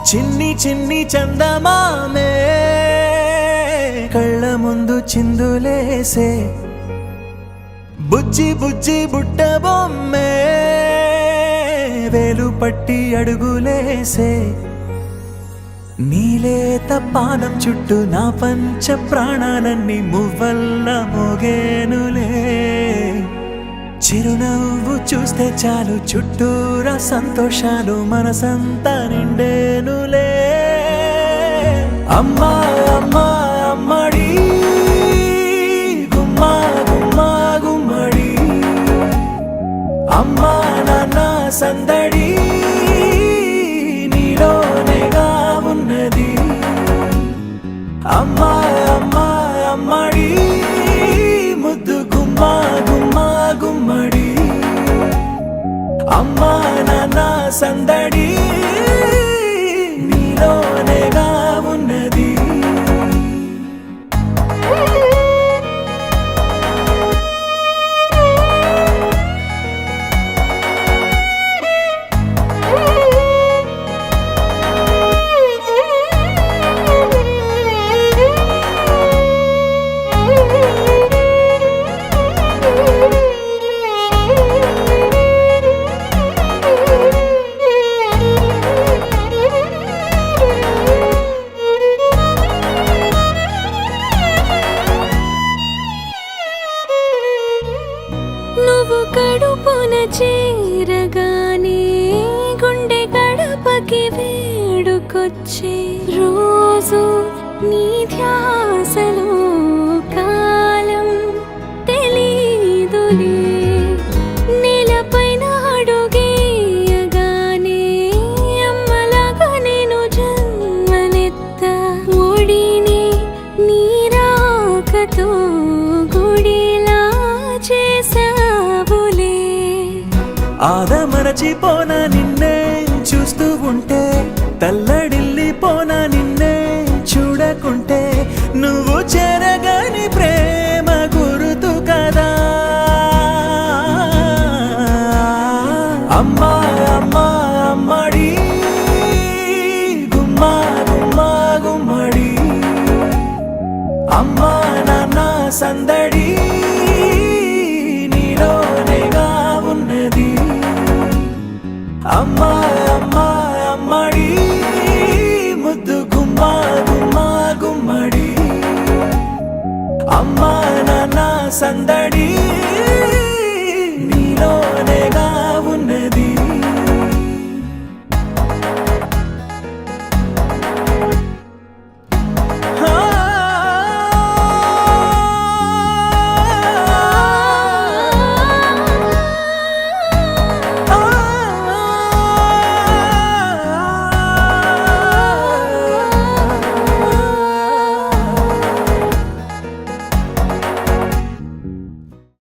చిన్ని చిన్ని చందమామే కళ్ళ ముందు చిందులేసే బుజ్జి బుజ్జి బుట్ట బొమ్మే వేలు పట్టి అడుగులేసే నీలేత పానం చుట్టూ నా పంచ ప్రాణాలన్నీ మువ్వల్ల మోగేనులే చిరునవ్వు చూస్తే చాలు చుట్టూరా సంతోషాలు మనసంతా నిండేనులే అమ్మా అమ్మా అమ్మడి గుమ్మా గుమ్మా గుమ్మడి అమ్మా నాన్న సందడి నీలోనేగా ఉన్నది అమ్మా అమ్మా అమ్మడి ముద్దు గుమ్మా గుమ్మా గుమ్మడి అమ్మా నాన్న సందడి నీలోనేగా ఉన్నది నువ్వు కడుపున చేరగానే గుండె గడపకి వేడుకొచ్చే రోజు నీ ధ్యాసలో కాలం తెలీదులే నేలపైన అడుగేయగానే అమ్మలాగా నేను జన్మనెత్త ఒడిని నీ రాకతో గుడిలా చేసావులే ఆదమరచిపోనా నిన్నే చూస్తూ ఉంటే తల్లడిల్లిపోనా నిన్నే చూడకుంటే నువ్వు చెరగని ప్రేమ గురుతు కదా అమ్మా అమ్మా అమ్మడి గుమ్మా గుమ్మా గుమ్మడి అమ్మా నాన్న సందడి నీలోనేగా ఉన్నది అమ్మా అమ్మా అమ్మడి ముద్దు గుమ్మా గుమ్మా గుమ్మడి అమ్మా నాన్న సందడి